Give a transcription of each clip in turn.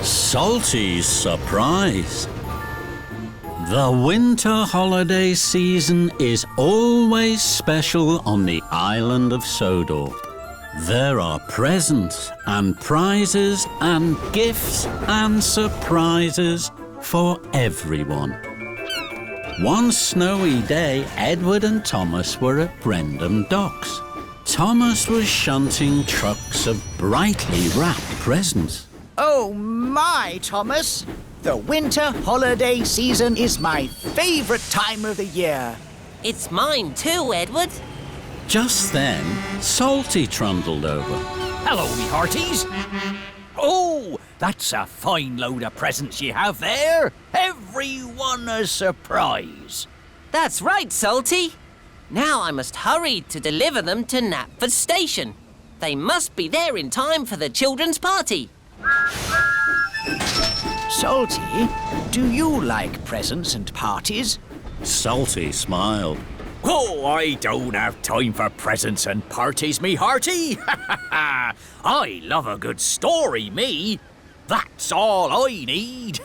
Salty's surprise. The winter holiday season is always special on the island of Sodor. There are presents and prizes and gifts and surprises for everyone. One snowy day, Edward and Thomas were at Brendam Docks. Thomas was shunting trucks of brightly wrapped presents. Oh my, Thomas! The winter holiday season is my favourite time of the year. It's mine too, Edward. Just then, Salty trundled over. Hello, me hearties. Oh, that's a fine load of presents you have there. Everyone a surprise. That's right, Salty. Now I must hurry to deliver them to Knapford Station. They must be there in time for the children's party. Salty, do you like presents and parties? Salty smiled. Oh, I don't have time for presents and parties, me hearty. I love a good story, me. That's all I need.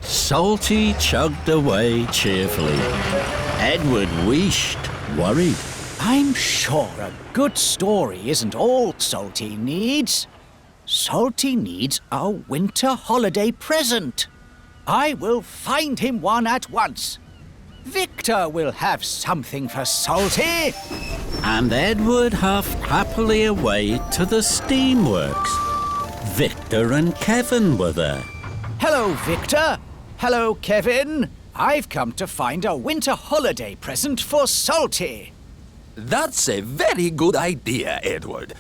Salty chugged away cheerfully. Edward wished, worried. I'm sure a good story isn't all Salty needs. Salty needs a winter holiday present. I will find him one at once. Victor will have something for Salty. And Edward huffed happily away to the steamworks. Victor and Kevin were there. Hello, Victor. Hello, Kevin. I've come to find a winter holiday present for Salty. That's a very good idea, Edward.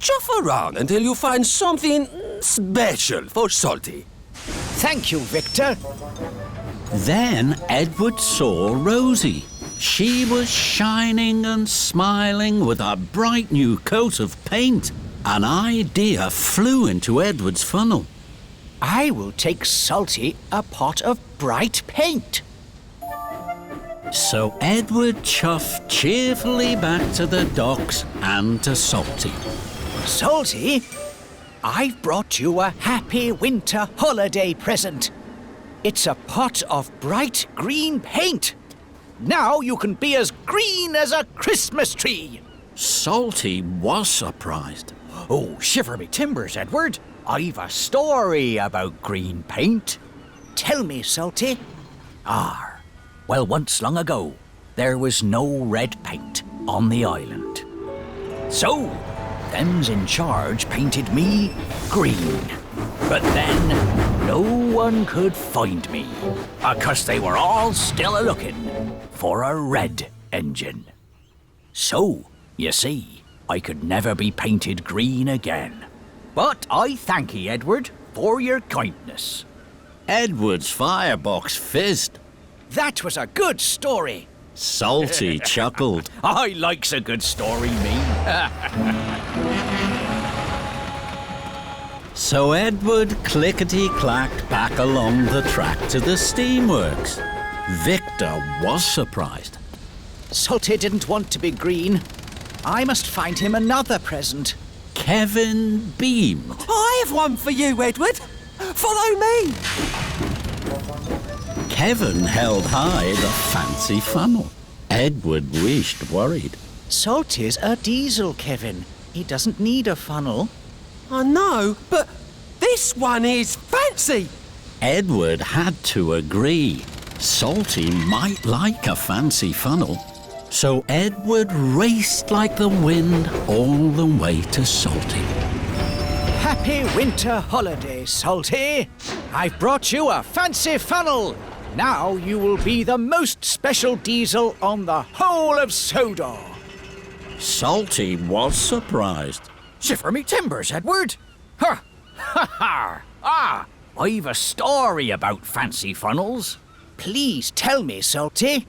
Chuff around until you find something special for Salty. Thank you, Victor. Then Edward saw Rosie. She was shining and smiling with a bright new coat of paint. An idea flew into Edward's funnel. I will take Salty a pot of bright paint. So Edward chuffed cheerfully back to the docks and to Salty. Salty, I've brought you a happy winter holiday present. It's a pot of bright green paint. Now you can be as green as a Christmas tree. Salty was surprised. Oh, shiver me timbers, Edward. I've a story about green paint. Tell me, Salty. Well, once long ago, there was no red paint on the island. So, them's in charge painted me green. But then, no one could find me, because they were all still a-looking for a red engine. So, you see, I could never be painted green again. But I thank ye, Edward, for your kindness. Edward's firebox fizzed. That was a good story. Salty chuckled. I likes a good story, me. So Edward clickety-clacked back along the track to the steamworks. Victor was surprised. Salty didn't want to be green. I must find him another present. Kevin beamed. I have one for you, Edward. Follow me. Kevin held high the fancy funnel. Edward wished, worried. Salty's a diesel, Kevin. He doesn't need a funnel. I know, but this one is fancy. Edward had to agree. Salty might like a fancy funnel. So Edward raced like the wind all the way to Salty. Happy winter holiday, Salty. I've brought you a fancy funnel. Now you will be the most special diesel on the whole of Sodor. Salty was surprised. Shiver me timbers, Edward. Ha! Ha ha! I've a story about fancy funnels. Please tell me, Salty.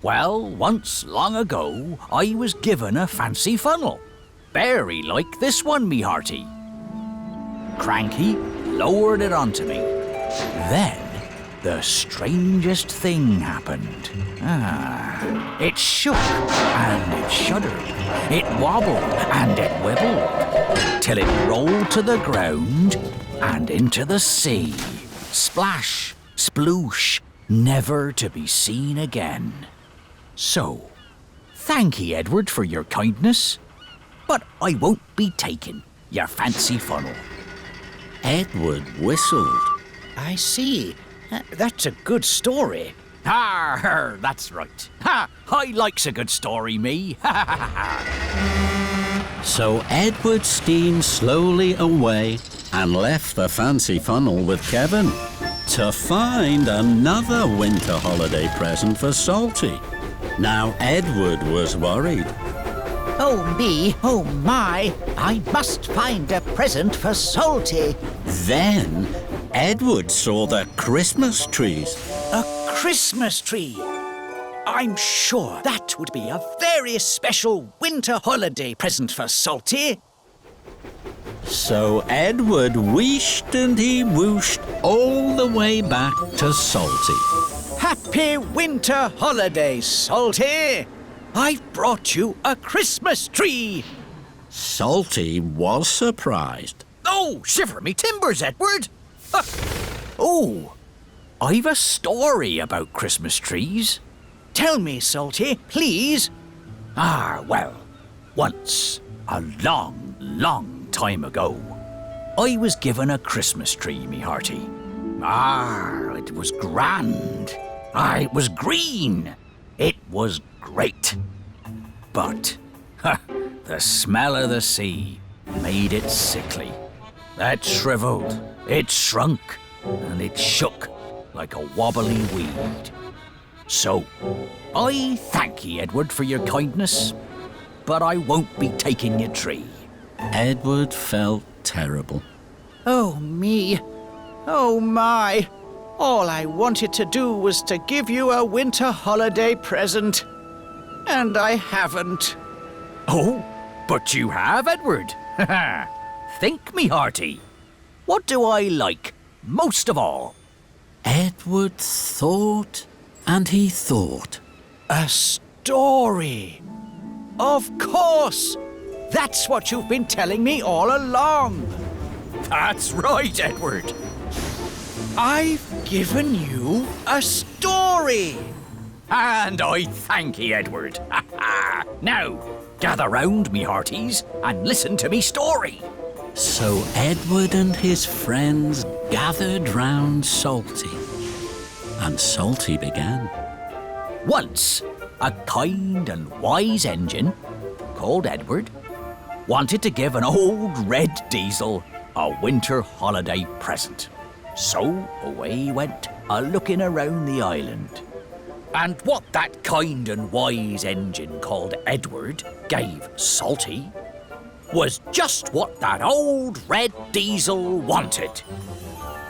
Well, once long ago, I was given a fancy funnel. Very like this one, me hearty. Cranky lowered it onto me. Then the strangest thing happened. It shook and it shuddered. It wobbled and it wibbled, till it rolled to the ground and into the sea. Splash, sploosh, never to be seen again. So, thank ye, Edward, for your kindness, but I won't be taking your fancy funnel. Edward whistled. I see. That's a good story. Arr, that's right. Ha! I likes a good story, me. So Edward steamed slowly away and left the fancy funnel with Kevin to find another winter holiday present for Salty. Now Edward was worried. Oh me, oh my, I must find a present for Salty. Then Edward saw the Christmas trees. A Christmas tree. I'm sure that would be a very special winter holiday present for Salty. So Edward wheeshed and he whooshed all the way back to Salty. Happy winter holidays, Salty. I've brought you a Christmas tree. Salty was surprised. Oh, shiver me timbers, Edward! Oh, I've a story about Christmas trees. Tell me, Salty, please. Well, once, a long, long time ago, I was given a Christmas tree, me hearty. It was grand. It was green. It was great. But the smell of the sea made it sickly. It shriveled, it shrunk, and it shook like a wobbly weed. So, I thank ye, Edward, for your kindness, but I won't be taking your tree. Edward felt terrible. Oh me, oh my. All I wanted to do was to give you a winter holiday present. And I haven't. Oh, but you have, Edward. Think, me hearty. What do I like most of all? Edward thought and he thought. A story. Of course. That's what you've been telling me all along. That's right, Edward. I've given you a story. And I thank ye, Edward. Now, gather round, me hearties, and listen to me story. So Edward and his friends gathered round Salty, and Salty began. Once, a kind and wise engine, called Edward, wanted to give an old red diesel a winter holiday present. So away he went, a-looking around the island. And what that kind and wise engine called Edward gave Salty was just what that old red diesel wanted.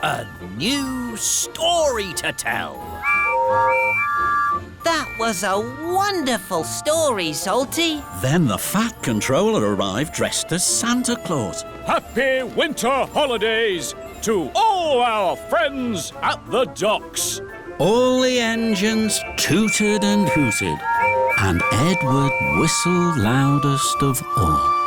A new story to tell. That was a wonderful story, Salty. Then the Fat Controller arrived dressed as Santa Claus. Happy winter holidays to all our friends at the docks. All the engines tooted and hooted, and Edward whistled loudest of all.